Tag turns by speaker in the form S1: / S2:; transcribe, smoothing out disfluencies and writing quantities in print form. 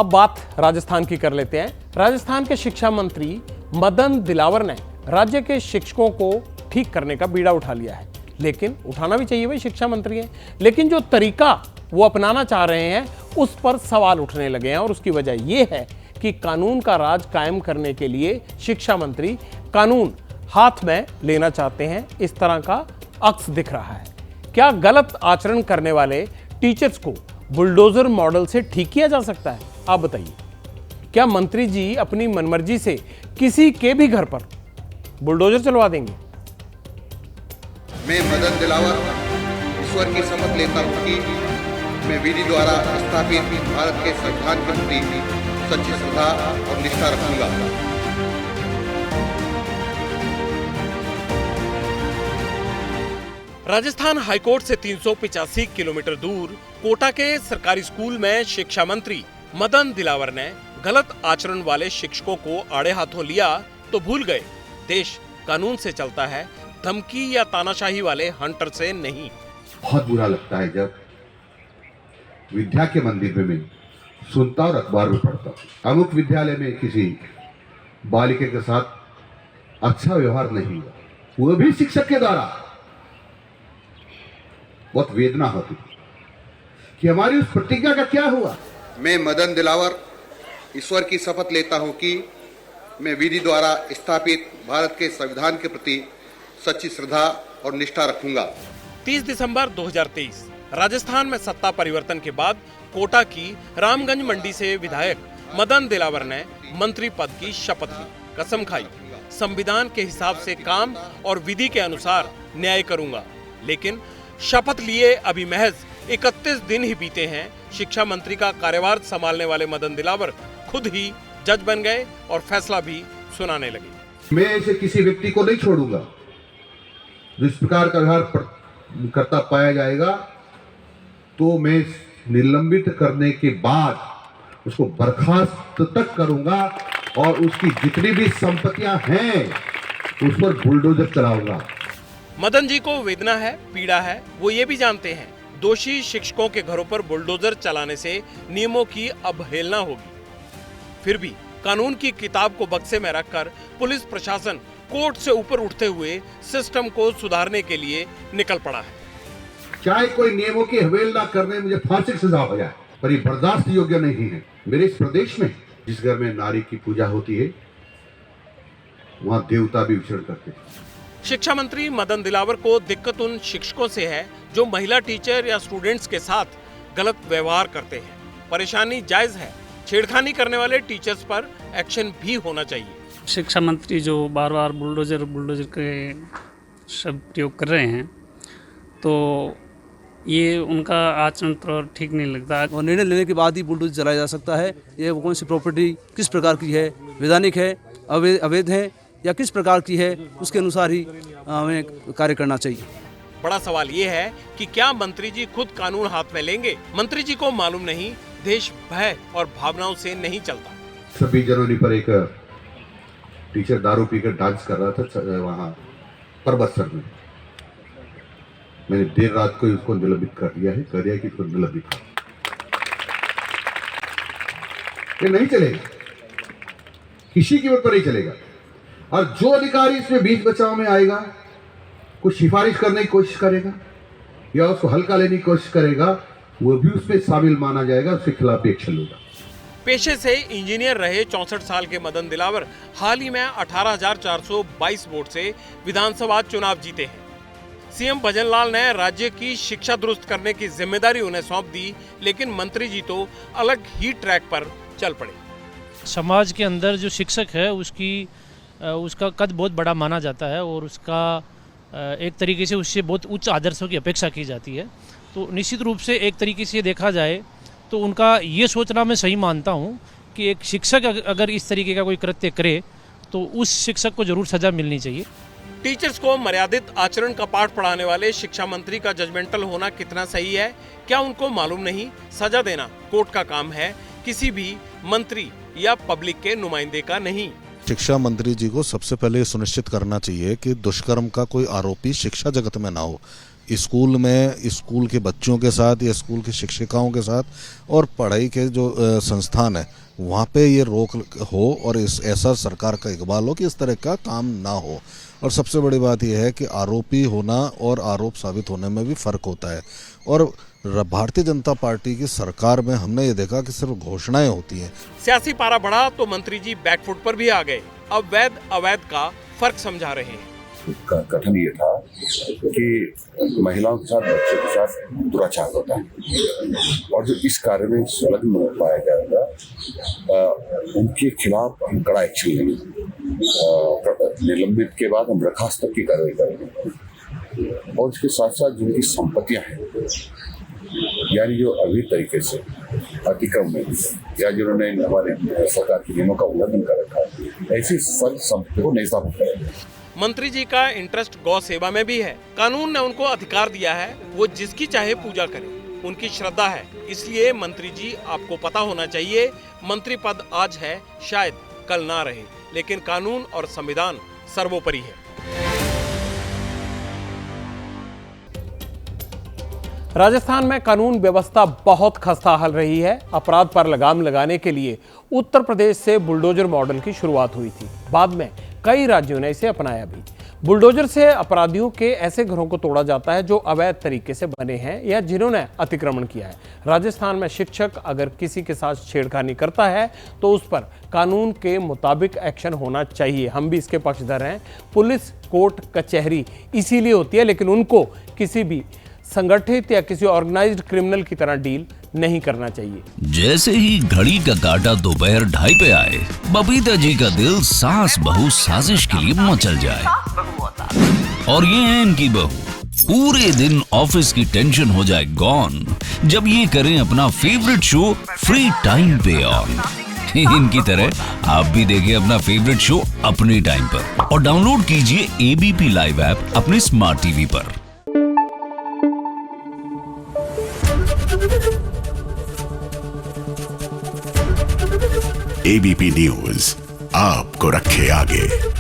S1: अब बात राजस्थान की कर लेते हैं। राजस्थान के शिक्षा मंत्री मदन दिलावर ने राज्य के शिक्षकों को ठीक करने का बीड़ा उठा लिया है, लेकिन उठाना भी चाहिए, भाई शिक्षा मंत्री हैं। लेकिन जो तरीका वो अपनाना चाह रहे हैं उस पर सवाल उठने लगे हैं, और उसकी वजह यह है कि कानून का राज कायम करने के लिए शिक्षा मंत्री कानून हाथ में लेना चाहते हैं। इस तरह का अक्स दिख रहा है। क्या गलत आचरण करने वाले टीचर्स को बुलडोजर मॉडल से ठीक किया जा सकता है? आप बताइए, क्या मंत्री जी अपनी मनमर्जी से किसी के भी घर पर बुलडोजर चलवा देंगे?
S2: मैं मदन दिलावर ईश्वर की शपथ लेता हूँ कि मैं विधि द्वारा स्थापित भारत के संविधान के प्रति सच्ची श्रद्धा और निष्ठा रखूंगा।
S1: राजस्थान हाईकोर्ट से 385 किलोमीटर दूर कोटा के सरकारी स्कूल में शिक्षा मंत्री मदन दिलावर ने गलत आचरण वाले शिक्षकों को आड़े हाथों लिया तो भूल गए देश कानून से चलता है, धमकी या तानाशाही वाले हंटर से नहीं।
S2: बहुत बुरा लगता है जब विद्या के मंदिर में सुनता और अखबार में पढ़ता। अमुक विद्यालय में किसी बालिका के साथ अच्छा व्यवहार नहीं हुआ, वो भी शिक्षक के द्वारा। बहुत वेदना होती कि हमारी उस प्रतिज्ञा का क्या हुआ। मैं मदन दिलावर ईश्वर की शपथ लेता हूं कि मैं विधि द्वारा स्थापित भारत के संविधान के प्रति सच्ची श्रद्धा और निष्ठा रखूंगा।
S1: 30 दिसंबर 2023 राजस्थान में सत्ता परिवर्तन के बाद कोटा की रामगंज मंडी से विधायक मदन दिलावर ने मंत्री पद की शपथ ली, कसम खाई, संविधान के हिसाब से काम और विधि के अनुसार न्याय करूंगा। लेकिन शपथ लिए अभी महज 31 दिन ही बीते हैं, शिक्षा मंत्री का कार्यभार संभालने वाले मदन दिलावर खुद ही जज बन गए और फैसला भी सुनाने लगे।
S2: मैं ऐसे किसी व्यक्ति को नहीं छोड़ूंगा जो इस प्रकार का व्यवहार करता पाया जाएगा, तो मैं निलंबित करने के बाद उसको बर्खास्त तक करूंगा और उसकी जितनी भी संपत्तियां हैं उस पर बुलडोजर चलाऊंगा।
S1: मदन जी को वेदना है, पीड़ा है, वो ये भी जानते हैं दोषी शिक्षकों के घरों पर बुलडोजर चलाने से नियमों की अवहेलना होगी। फिर भी कानून की किताब को बक्से में रखकर पुलिस प्रशासन कोर्ट से ऊपर उठते हुए सिस्टम को सुधारने के लिए निकल पड़ा है।
S2: चाहे कोई नियमों की अवहेलना करने मुझे फांसी की सजा हो जाए, पर ये बर्दाश्त योग्य नहीं है। मेरे इस प्रदेश में जिस घर में नारी की पूजा होती है वहां देवता भी विचरण करते हैं।
S1: शिक्षा मंत्री मदन दिलावर को दिक्कत उन शिक्षकों से है जो महिला टीचर या स्टूडेंट्स के साथ गलत व्यवहार करते हैं। परेशानी जायज है, छेड़खानी करने वाले टीचर्स पर एक्शन भी होना चाहिए।
S3: शिक्षा मंत्री जो बार बार बुलडोजर के शब्द प्रयोग कर रहे हैं, तो ये उनका आचरण तो ठीक नहीं लगता।
S4: और निर्णय लेने के बाद ही बुलडोजर चलाया जा सकता है। ये कौन सी प्रॉपर्टी किस प्रकार की है, वैधानिक है, अवैध है या किस प्रकार की है, उसके अनुसार ही हमें कार्य करना चाहिए।
S1: बड़ा सवाल ये है कि क्या मंत्री जी खुद कानून हाथ में लेंगे? मंत्री जी को मालूम नहीं देश भय और भावनाओं से नहीं चलता।
S2: 26 जनवरी पर एक टीचर दारू पीकर डांस कर रहा था वहां परबतसर में। मैंने देर रात को उसको निलंबित कर दिया है, कर दिया कि उसको निलंबित कर। ये नहीं चलेगा, किसी कीमत पर नहीं चलेगा। और जो अधिकारी इसमें बीच बचाव में आएगा, कुछ सिफारिश करने की कोशिश करेगा या उसको हल्का लेने की कोशिश करेगा, वो भी उसमें शामिल माना जाएगा, उसके खिलाफ एक्शन होगा।
S1: पेशे से इंजीनियर रहे 64 साल के मदन दिलावर हाल ही में 18,422 वोट से विधानसभा चुनाव जीते हैं। सीएम भजनलाल ने राज्य की शिक्षा दुरुस्त करने की जिम्मेदारी उन्हें सौंप दी, लेकिन मंत्री जी तो अलग ही ट्रैक पर चल पड़े।
S5: समाज के अंदर जो शिक्षक है उसका कद बहुत बड़ा माना जाता है और उसका एक तरीके से उससे बहुत उच्च आदर्शों की अपेक्षा की जाती है। तो निश्चित रूप से एक तरीके से देखा जाए तो उनका ये सोचना मैं सही मानता हूँ कि एक शिक्षक अगर इस तरीके का कोई कृत्य करे तो उस शिक्षक को जरूर सजा मिलनी चाहिए।
S1: टीचर्स को मर्यादित आचरण का पाठ पढ़ाने वाले शिक्षा मंत्री का जजमेंटल होना कितना सही है? क्या उनको मालूम नहीं सजा देना कोर्ट का काम है, किसी भी मंत्री या पब्लिक के नुमाइंदे का नहीं।
S6: शिक्षा मंत्री जी को सबसे पहले सुनिश्चित करना चाहिए कि दुष्कर्म का कोई आरोपी शिक्षा जगत में ना हो। स्कूल में स्कूल के बच्चों के साथ या स्कूल की शिक्षिकाओं के साथ और पढ़ाई के जो संस्थान है वहाँ पे ये रोक हो और ऐसा सरकार का इकबाल हो कि इस तरह का काम ना हो। और सबसे बड़ी बात यह है कि आरोपी होना और आरोप साबित होने में भी फ़र्क होता है। और भारतीय जनता पार्टी की सरकार में हमने ये देखा कि सिर्फ घोषणाएं होती हैं।
S1: सियासी पारा बढ़ा तो मंत्री जी बैकफुट पर भी आ गए। अब वैध अवैध का फर्क समझा रहे हैं।
S7: का कथन ये था कि महिलाओं के साथ बच्चों के साथ दुराचार होता है और जो इस कार्य में संलग्न पाया जाएगा उनके खिलाफ हम कड़ा एक्शन लेंगे। निलंबित के बाद हम बर्खास्त तक की कार्रवाई करेंगे और इसके साथ साथ जिनकी संपत्तियां हैं यानी जो अभी तरीके से अतिक्रम में या जिन्होंने हमारे सरकार के नियमों का उल्लंघन कर रखा है ऐसी सारी संपत्ति को नेस्तनाबूद करेंगे।
S1: मंत्री जी का इंटरेस्ट गौ सेवा में भी है। कानून ने उनको अधिकार दिया है, वो जिसकी चाहे पूजा करे, उनकी श्रद्धा है। इसलिए मंत्री जी आपको पता होना चाहिए, मंत्री पद आज है शायद कल ना रहे, लेकिन कानून और संविधान सर्वोपरि है। राजस्थान में कानून व्यवस्था बहुत खस्ताहाल रही है। अपराध पर लगाम लगाने के लिए उत्तर प्रदेश से बुलडोजर मॉडल की शुरुआत हुई थी। बाद में कई राज्यों ने इसे अपनाया भी। बुलडोजर से अपराधियों के ऐसे घरों को तोड़ा जाता है जो अवैध तरीके से बने हैं या जिन्होंने अतिक्रमण किया है। राजस्थान में शिक्षक अगर किसी के साथ छेड़खानी करता है तो उस पर कानून के मुताबिक एक्शन होना चाहिए। हम भी इसके पक्षधर हैं। पुलिस, कोर्ट, कचहरी इसीलिए होती है, लेकिन उनको किसी भी संगठित या किसी ऑर्गेनाइज्ड क्रिमिनल की तरह डील नहीं करना चाहिए।
S8: जैसे ही घड़ी का काटा दोपहर 2:30 पे आए, बबीता जी का दिल सास बहू साजिश के लिए मचल जाए। और ये है इनकी बहू, पूरे दिन ऑफिस की टेंशन हो जाए गॉन जब ये करें अपना फेवरेट शो फ्री टाइम पे ऑन। इनकी तरह आप भी देखिए अपना फेवरेट शो अपने टाइम पर और डाउनलोड कीजिए ABP लाइव ऐप अपने स्मार्ट टीवी पर।
S9: ABP न्यूज आपको रखे आगे।